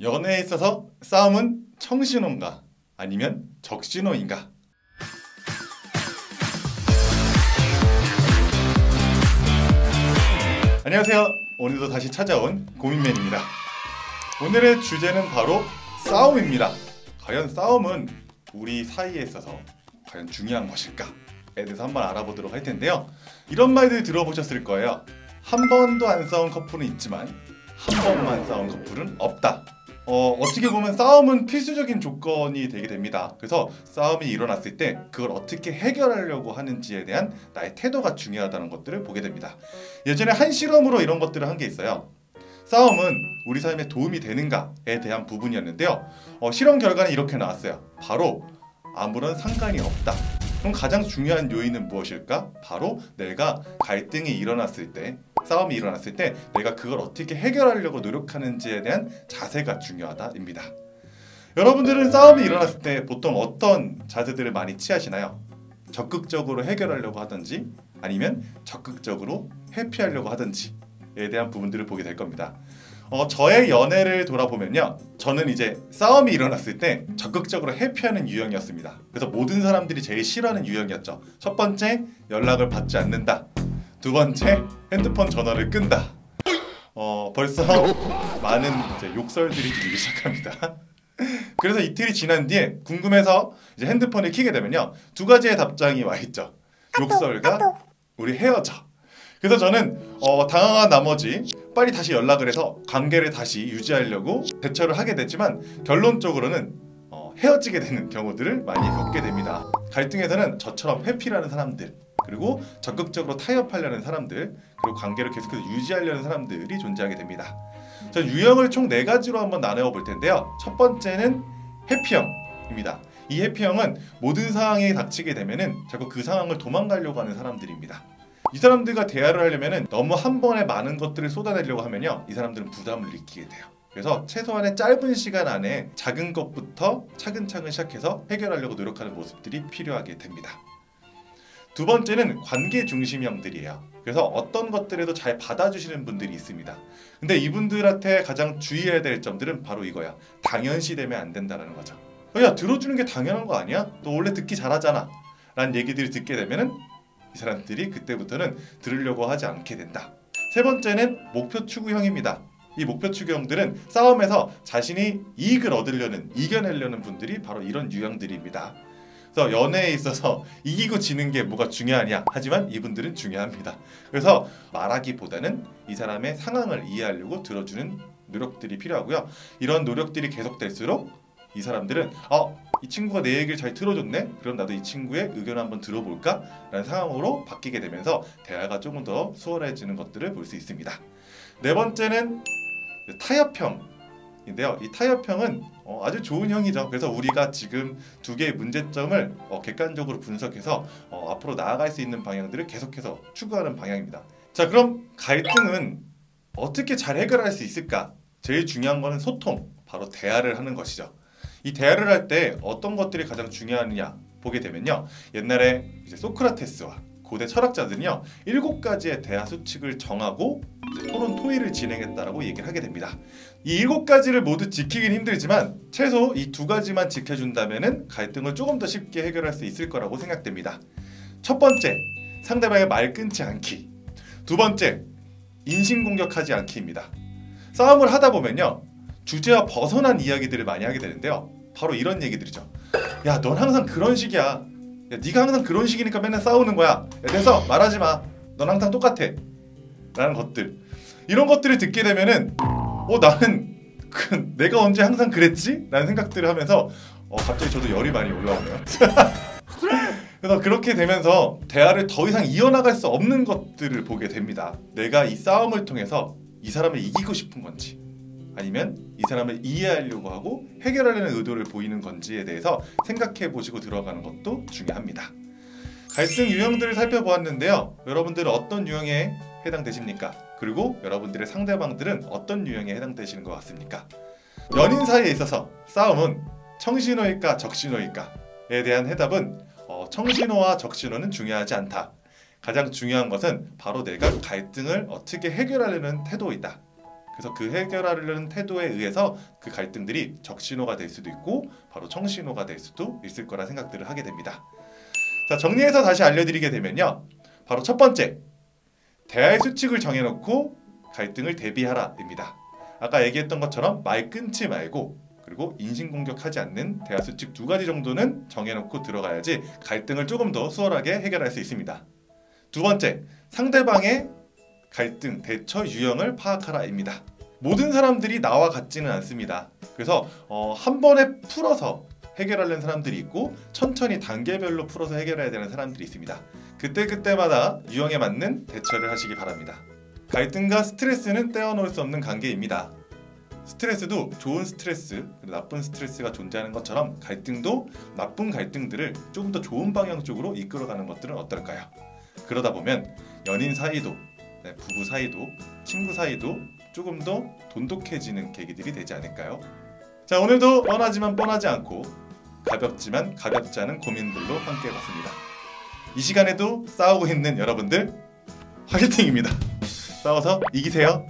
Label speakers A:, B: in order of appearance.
A: 연애에 있어서 싸움은 청신호인가 아니면 적신호인가? 안녕하세요. 오늘도 다시 찾아온 고민맨입니다. 오늘의 주제는 바로 싸움입니다. 과연 싸움은 우리 사이에 있어서 과연 중요한 것일까에 대해서 한번 알아보도록 할 텐데요. 이런 말들 들어보셨을 거예요. 한 번도 안 싸운 커플은 있지만 한 번만 싸운 커플은 없다. 어떻게 보면 싸움은 필수적인 조건이 되게 됩니다. 그래서 싸움이 일어났을 때 그걸 어떻게 해결하려고 하는지에 대한 나의 태도가 중요하다는 것들을 보게 됩니다. 예전에 한 실험으로 이런 것들을 한 게 있어요. 싸움은 우리 삶에 도움이 되는가에 대한 부분이었는데요. 실험 결과는 이렇게 나왔어요. 바로 아무런 상관이 없다. 그럼 가장 중요한 요인은 무엇일까? 바로 내가 갈등이 일어났을 때, 싸움이 일어났을 때 내가 그걸 어떻게 해결하려고 노력하는지에 대한 자세가 중요하다입니다. 여러분들은 싸움이 일어났을 때 보통 어떤 자세들을 많이 취하시나요? 적극적으로 해결하려고 하든지 아니면 적극적으로 회피하려고 하든지에 대한 부분들을 보게 될 겁니다. 저의 연애를 돌아보면요, 저는 이제 싸움이 일어났을 때 적극적으로 회피하는 유형이었습니다. 그래서 모든 사람들이 제일 싫어하는 유형이었죠. 첫 번째, 연락을 받지 않는다. 두 번째, 핸드폰 전화를 끈다. 벌써 많은 이제 욕설들이 들리기 시작합니다. 그래서 이틀이 지난 뒤에 궁금해서 이제 핸드폰을 켜게 되면요, 두 가지의 답장이 와 있죠. 욕설과 우리 헤어져. 그래서 저는 당황한 나머지 빨리 다시 연락을 해서 관계를 다시 유지하려고 대처를 하게 됐지만 결론적으로는 헤어지게 되는 경우들을 많이 겪게 됩니다. 갈등에서는 저처럼 회피하는 사람들, 그리고 적극적으로 타협하려는 사람들, 그리고 관계를 계속해서 유지하려는 사람들이 존재하게 됩니다. 전 유형을 총 4가지로 한번 나누어 볼 텐데요. 첫 번째는 회피형입니다. 이 회피형은 모든 상황이 닥치게 되면은 자꾸 그 상황을 도망가려고 하는 사람들입니다. 이 사람들과 대화를 하려면 너무 한 번에 많은 것들을 쏟아내려고 하면요, 이 사람들은 부담을 느끼게 돼요. 그래서 최소한의 짧은 시간 안에 작은 것부터 차근차근 시작해서 해결하려고 노력하는 모습들이 필요하게 됩니다. 두 번째는 관계 중심형들이에요. 그래서 어떤 것들에도 잘 받아주시는 분들이 있습니다. 근데 이분들한테 가장 주의해야 될 점들은 바로 이거야. 당연시되면 안 된다는 거죠. 야, 들어주는 게 당연한 거 아니야? 너 원래 듣기 잘하잖아 라는 얘기들을 듣게 되면은 이 사람들이 그때부터는 들으려고 하지 않게 된다. 세 번째는 목표 추구형입니다. 이 목표 추구형들은 싸움에서 자신이 이익을 얻으려는, 이겨내려는 분들이 바로 이런 유형들입니다. 그래서 연애에 있어서 이기고 지는 게 뭐가 중요하냐? 하지만 이분들은 중요합니다. 그래서 말하기보다는 이 사람의 상황을 이해하려고 들어주는 노력들이 필요하고요. 이런 노력들이 계속될수록 이 사람들은 이 친구가 내 얘기를 잘 들어줬네? 그럼 나도 이 친구의 의견을 한번 들어볼까? 라는 상황으로 바뀌게 되면서 대화가 조금 더 수월해지는 것들을 볼 수 있습니다. 네 번째는 타협형인데요. 이 타협형은 아주 좋은 형이죠. 그래서 우리가 지금 두 개의 문제점을 객관적으로 분석해서 앞으로 나아갈 수 있는 방향들을 계속해서 추구하는 방향입니다. 자, 그럼 갈등은 어떻게 잘 해결할 수 있을까? 제일 중요한 거는 소통, 바로 대화를 하는 것이죠. 이 대화를 할 때 어떤 것들이 가장 중요하느냐 보게 되면요, 옛날에 이제 소크라테스와 고대 철학자들은요 7가지의 대화 수칙을 정하고 이제 토론 토의를 진행했다라고 얘기를 하게 됩니다. 이 7가지를 모두 지키긴 힘들지만 최소 이 2가지만 지켜준다면은 갈등을 조금 더 쉽게 해결할 수 있을 거라고 생각됩니다. 첫 번째, 상대방의 말 끊지 않기. 두 번째, 인신공격하지 않기입니다. 싸움을 하다 보면요, 주제와 벗어난 이야기들을 많이 하게 되는데요, 바로 이런 얘기들이죠. 야, 넌 항상 그런 식이야. 야, 네가 항상 그런 식이니까 맨날 싸우는 거야. 야, 그래서 말하지 마. 넌 항상 똑같아. 라는 것들. 이런 것들을 듣게 되면은 나는 내가 언제 항상 그랬지? 라는 생각들을 하면서 갑자기 저도 열이 많이 올라오네요. 그래서 그렇게 되면서 대화를 더 이상 이어나갈 수 없는 것들을 보게 됩니다. 내가 이 싸움을 통해서 이 사람을 이기고 싶은 건지, 아니면 이 사람을 이해하려고 하고 해결하려는 의도를 보이는 건지에 대해서 생각해 보시고 들어가는 것도 중요합니다. 갈등 유형들을 살펴보았는데요, 여러분들은 어떤 유형에 해당되십니까? 그리고 여러분들의 상대방들은 어떤 유형에 해당되시는 것 같습니까? 연인 사이에 있어서 싸움은 청신호일까 적신호일까에 대한 해답은 청신호와 적신호는 중요하지 않다. 가장 중요한 것은 바로 내가 갈등을 어떻게 해결하려는 태도이다. 그래서 그 해결하려는 태도에 의해서 그 갈등들이 적신호가 될 수도 있고 바로 청신호가 될 수도 있을 거라 생각들을 하게 됩니다. 자, 정리해서 다시 알려드리게 되면요. 바로 첫 번째, 대화의 수칙을 정해놓고 갈등을 대비하라입니다. 아까 얘기했던 것처럼 말 끊지 말고 그리고 인신공격하지 않는 대화 수칙 2가지 정도는 정해놓고 들어가야지 갈등을 조금 더 수월하게 해결할 수 있습니다. 두 번째, 상대방의 갈등 대처 유형을 파악하라입니다. 모든 사람들이 나와 같지는 않습니다. 그래서 한 번에 풀어서 해결하려는 사람들이 있고 천천히 단계별로 풀어서 해결해야 되는 사람들이 있습니다. 그때마다 유형에 맞는 대처를 하시기 바랍니다. 갈등과 스트레스는 떼어놓을 수 없는 관계입니다. 스트레스도 좋은 스트레스, 그리고 나쁜 스트레스가 존재하는 것처럼 갈등도 나쁜 갈등들을 조금 더 좋은 방향 쪽으로 이끌어가는 것들은 어떨까요? 그러다 보면 연인 사이도, 부부 사이도, 친구 사이도 조금 더 돈독해지는 계기들이 되지 않을까요? 자, 오늘도 뻔하지만 뻔하지 않고 가볍지만 가볍지 않은 고민들로 함께 해봤습니다. 이 시간에도 싸우고 있는 여러분들 화이팅입니다. 싸워서 이기세요.